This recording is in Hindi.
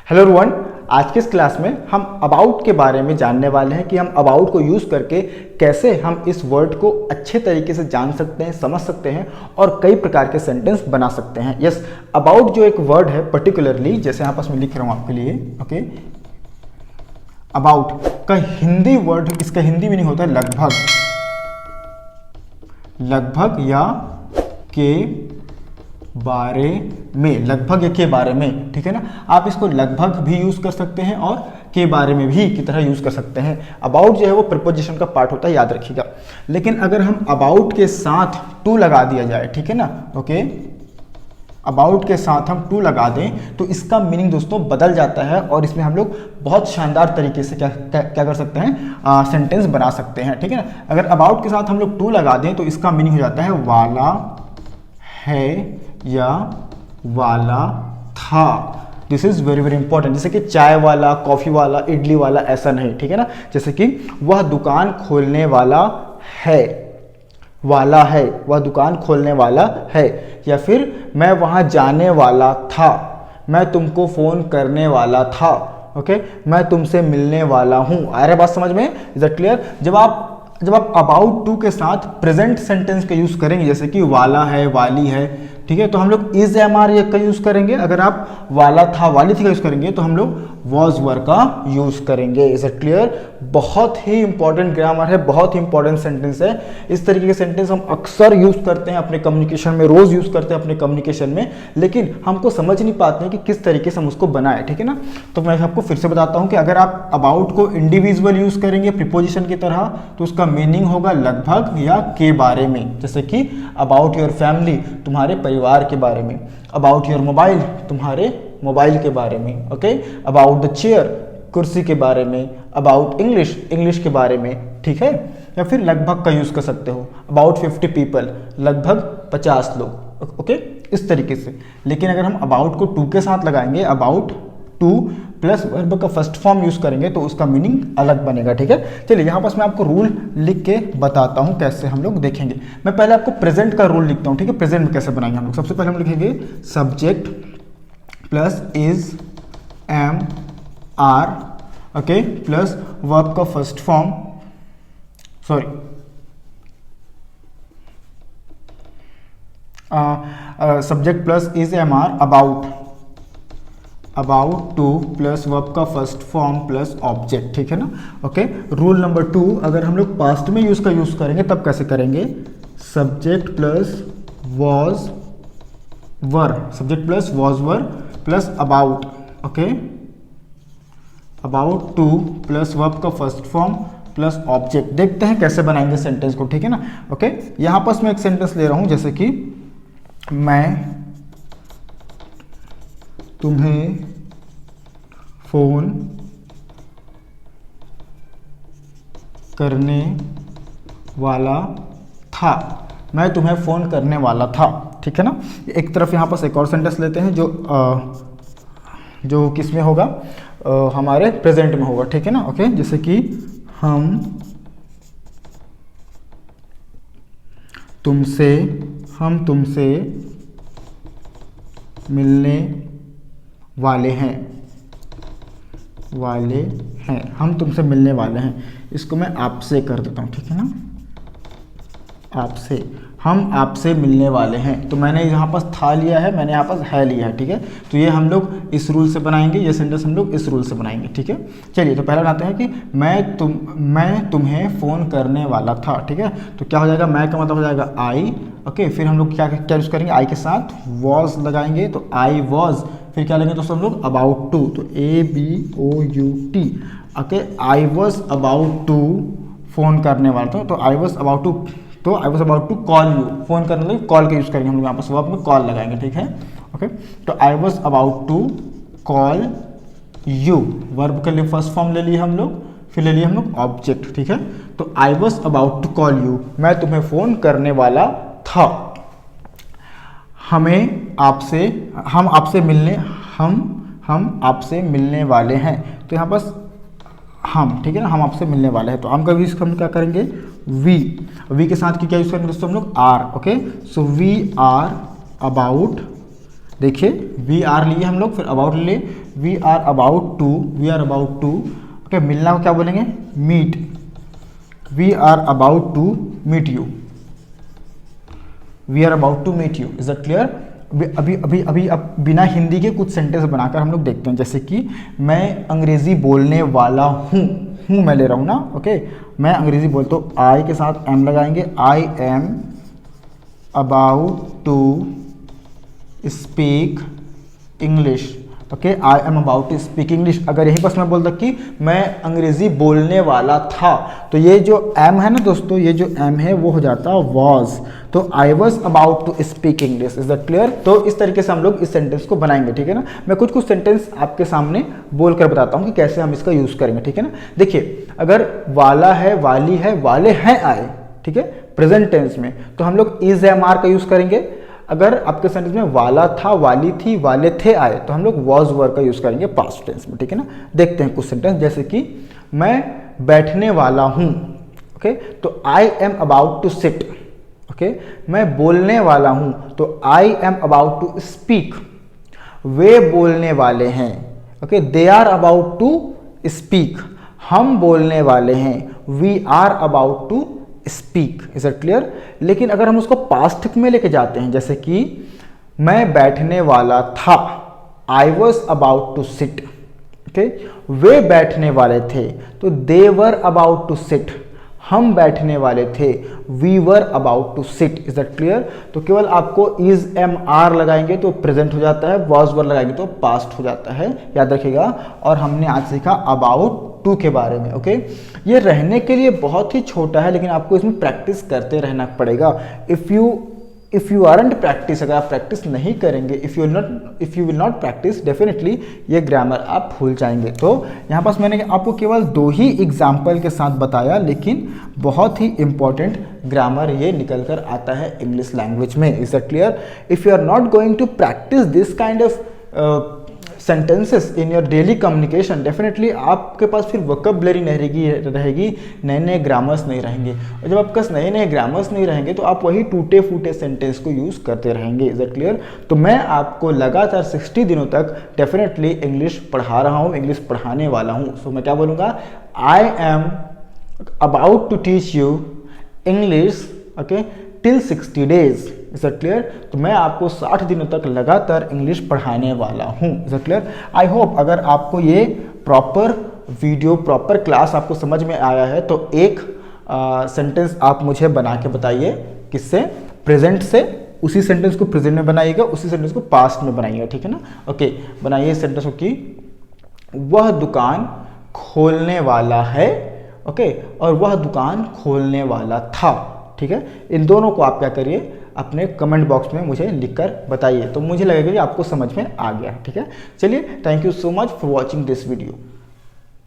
हेलो एवरीवन, आज की इस क्लास में हम अबाउट के बारे में जानने वाले हैं कि हम अबाउट को यूज़ करके कैसे हम इस वर्ड को अच्छे तरीके से जान सकते हैं, समझ सकते हैं और कई प्रकार के सेंटेंस बना सकते हैं। यस, अबाउट जो एक वर्ड है पर्टिकुलरली, जैसे यहाँ पास मैं लिख रहा हूँ आपके लिए, ओके। अबाउट का हिंदी वर्ड, इसका हिंदी मीनिंग होता है लगभग, लगभग या के बारे में, लगभग या के बारे में, ठीक है ना। आप इसको लगभग भी यूज कर सकते हैं और के बारे में भी की तरह यूज कर सकते हैं। अबाउट जो है वो प्रीपोजिशन का पार्ट होता है, याद रखिएगा। लेकिन अगर हम अबाउट के साथ टू लगा दिया जाए, ठीक है ना, ओके, अबाउट के साथ हम टू लगा दें तो इसका मीनिंग दोस्तों बदल जाता है और इसमें हम लोग बहुत शानदार तरीके से क्या कर सकते हैं, सेंटेंस बना सकते हैं, ठीक है ना। अगर अबाउट के साथ हम लोग टू लगा दें तो इसका मीनिंग हो जाता है वाला है या वाला था। This is very very important. जैसे कि चाय वाला, कॉफी वाला, इडली वाला, ऐसा नहीं, ठीक है ना। जैसे कि वह दुकान खोलने वाला है, वाला है, वह दुकान खोलने वाला है। या फिर मैं वहां जाने वाला था, मैं तुमको फोन करने वाला था, ओके, मैं तुमसे मिलने वाला हूं। आ रहा है बात समझ में? Is that clear? जब आप अबाउट टू के साथ प्रेजेंट सेंटेंस का यूज करेंगे, जैसे कि वाला है, वाली है, ठीक है, तो हम लोग इज एम आर का यूज करेंगे। अगर आप वाला था, वाली थी का यूज करेंगे तो हम लोग वॉज वर का यूज करेंगे। Is it clear? बहुत ही इंपॉर्टेंट ग्रामर है, बहुत ही इंपॉर्टेंट सेंटेंस है। इस तरीके के सेंटेंस हम अक्सर यूज करते हैं अपने कम्युनिकेशन में, रोज यूज करते हैं अपने कम्युनिकेशन में, लेकिन हमको समझ नहीं पाते हैं कि किस तरीके से हम उसको बनाए, ठीक है ना। तो मैं आपको फिर से बताता हूं कि अगर आप अबाउट को इंडिविजुअल यूज करेंगे प्रीपोजिशन की तरह तो उसका मीनिंग होगा लगभग या के बारे में। जैसे कि अबाउट योर फैमिली, तुम्हारे परिवार के बारे में। अबाउट योर मोबाइल, तुम्हारे मोबाइल के बारे में, ओके। अबाउट द चेयर, कुर्सी के बारे में। अबाउट इंग्लिश, इंग्लिश के बारे में, ठीक है। या फिर लगभग का यूज कर सकते हो, अबाउट 50 पीपल, लगभग 50 लोग, ओके, इस तरीके से। लेकिन अगर हम अबाउट को टू के साथ लगाएंगे, अबाउट टू प्लस वर्ब का फर्स्ट फॉर्म यूज करेंगे तो उसका मीनिंग अलग बनेगा, ठीक है। चलिए यहाँ पास मैं आपको रूल लिख के बताता हूँ कैसे हम लोग देखेंगे। मैं पहले आपको प्रेजेंट का रूल लिखता हूँ, ठीक है। प्रेजेंट में कैसे बनाएंगे हम लोग? सबसे पहले हम लिखेंगे subject plus is, am, are, okay, plus verb का first form, sorry, subject plus is, am, are, about to plus verb का फर्स्ट फॉर्म प्लस ऑब्जेक्ट, ठीक है ना, ओके। रूल नंबर 2, अगर हम लोग पास्ट में यूज करेंगे तब कैसे करेंगे? Subject plus was were, subject plus was were plus about, okay, about to plus verb का फर्स्ट फॉर्म प्लस ऑब्जेक्ट। देखते हैं कैसे बनाएंगे सेंटेंस को, ठीक है ना, ओके। यहां पर मैं एक सेंटेंस ले रहा हूं, जैसे कि मैं तुम्हें फोन करने वाला था, मैं तुम्हें फोन करने वाला था, ठीक है ना। एक तरफ यहाँ पास एक और सेंटेंस लेते हैं जो किस में होगा, हमारे प्रेजेंट में होगा, ठीक है ना, ओके। जैसे कि हम तुमसे मिलने वाले हैं, हम तुमसे मिलने वाले हैं। इसको मैं आपसे कर देता हूँ, ठीक है ना, आपसे, हम आपसे मिलने वाले हैं। तो मैंने यहाँ पास था लिया है, मैंने यहाँ पास है लिया है, ठीक है। तो ये हम लोग इस रूल से बनाएंगे, ये सेंटेंस हम लोग इस रूल से बनाएंगे, ठीक है। चलिए, तो पहला बनाते हैं कि मैं तुम्हें फ़ोन करने वाला था, ठीक है। तो क्या हो जाएगा? मैं का मतलब हो जाएगा आई, ओके। फिर हम लोग क्या यूज़ करेंगे? आई के साथ वॉज लगाएंगे, तो आई वॉज। फिर क्या लेंगे दोस्तों हम लोग? अबाउट टू, तो ABOUT, okay. I was about to phone करने वाला था, तो I was about to call you, phone करने लगे, कॉल का यूज करेंगे हम लोग यहाँ पर, वर्ब में कॉल लगाएंगे, ठीक है, ओके। तो I was about to call you, verb के लिए फर्स्ट फॉर्म ले लिए हम लोग, फिर ले लिए हम लोग ऑब्जेक्ट, ठीक है। तो I was about to call you, मैं तुम्हें फोन करने वाला था। हम आपसे मिलने वाले हैं, तो यहाँ पास हम, ठीक है ना, हम आपसे मिलने वाले हैं। तो हम का यूज हम क्या करेंगे? वी के साथ क्या यूज करेंगे दोस्तों हम लोग? Are, okay. So we are about, देखिए वी आर लिए हम लोग, फिर अबाउट लिए, we are about to, okay, मिलना को क्या बोलेंगे, meet, we are about to meet you, we are about to meet you, is that clear. अभी अब बिना हिंदी के कुछ सेंटेंस बनाकर हम लोग देखते हैं, जैसे कि मैं अंग्रेजी बोलने वाला हूँ, मैं ले रहा हूँ ना, ओके, मैं अंग्रेजी बोलता हूँ, आई के साथ एम लगाएंगे, I am about to speak English, okay, I am about to speak English. अगर यहीं पर मैं बोलता कि मैं अंग्रेजी बोलने वाला था, तो ये जो एम है ना दोस्तों, ये जो एम है वो हो जाता वॉज, तो I was about to speak English, is that clear. तो इस तरीके से हम लोग इस सेंटेंस को बनाएंगे, ठीक है ना। मैं कुछ सेंटेंस आपके सामने बोलकर बताता हूँ कि कैसे हम इसका यूज करेंगे, ठीक है ना। देखिए, अगर वाला है, वाली है, वाले हैं आए, ठीक है, प्रेजेंट टेंस में, तो हम लोग इज एम आर का यूज करेंगे। अगर आपके सेंटेंस में वाला था, वाली थी, वाले थे आए, तो हम लोग वॉज वर का यूज करेंगे पास्ट टेंस में, ठीक है ना। देखते हैं कुछ सेंटेंस, जैसे कि मैं बैठने वाला हूं, ओके, तो I am about to sit, okay, मैं बोलने वाला हूं, तो I am about to speak, वे बोलने वाले हैं, okay, they are about to speak, हम बोलने वाले हैं, we are about to speak, is it clear. लेकिन अगर हम उसको पास्ट में लेके जाते हैं, जैसे कि मैं बैठने वाला था, I was about to sit, okay, वे बैठने वाले थे, तो they were about to sit, हम बैठने वाले थे, we were about to sit, is that clear. तो केवल आपको इज एम आर लगाएंगे तो प्रेजेंट हो जाता है, वॉज वर लगाएंगे तो पास्ट हो जाता है, याद रखिएगा। और हमने आज सीखा अबाउट टू के बारे में, ओके। ये रहने के लिए बहुत ही छोटा है, लेकिन आपको इसमें प्रैक्टिस करते रहना पड़ेगा। इफ़ यू आरंट प्रैक्टिस, अगर आप प्रैक्टिस नहीं करेंगे, if you will not practice, definitely ये ग्रामर आप भूल जाएंगे। तो यहाँ पास मैंने आपको केवल 2 ही एग्जाम्पल के साथ बताया, लेकिन बहुत ही इंपॉर्टेंट ग्रामर ये निकल कर आता है इंग्लिश लैंग्वेज में, is that clear. If you are not going to practice this kind of sentences in your daily communication, definitely आपके पास फिर वोकैबुलरी नहीं रहेगी, नए नए ग्रामर्स नहीं रहेंगे। और जब आपके पास नए नए ग्रामर्स नहीं रहेंगे तो आप वही टूटे फूटे सेंटेंस को यूज़ करते रहेंगे, इज दैट क्लियर। तो मैं आपको लगातार 60 दिनों तक डेफिनेटली इंग्लिश पढ़ा रहा हूँ, इंग्लिश पढ़ाने वाला हूँ। सो मैं क्या बोलूँगा, I am about to teach you English, okay, till 60 days, is that clear. तो मैं आपको 60 दिनों तक लगातार इंग्लिश पढ़ाने वाला हूँ, is that clear. I hope अगर आपको ये प्रॉपर वीडियो, प्रॉपर क्लास आपको समझ में आया है, तो एक सेंटेंस आप मुझे बना के बताइए, किससे, प्रेजेंट से, उसी सेंटेंस को प्रेजेंट में बनाइएगा, उसी सेंटेंस को पास्ट में बनाइएगा, ठीक है ना। ओके, बनाइए सेंटेंस को कि वह दुकान खोलने वाला है, ओके, और वह दुकान खोलने वाला था, ठीक है। इन दोनों को आप क्या करिए, अपने कमेंट बॉक्स में मुझे लिखकर बताइए, तो मुझे लगेगा कि आपको समझ में आ गया, ठीक है। चलिए, thank you so much for watching this video.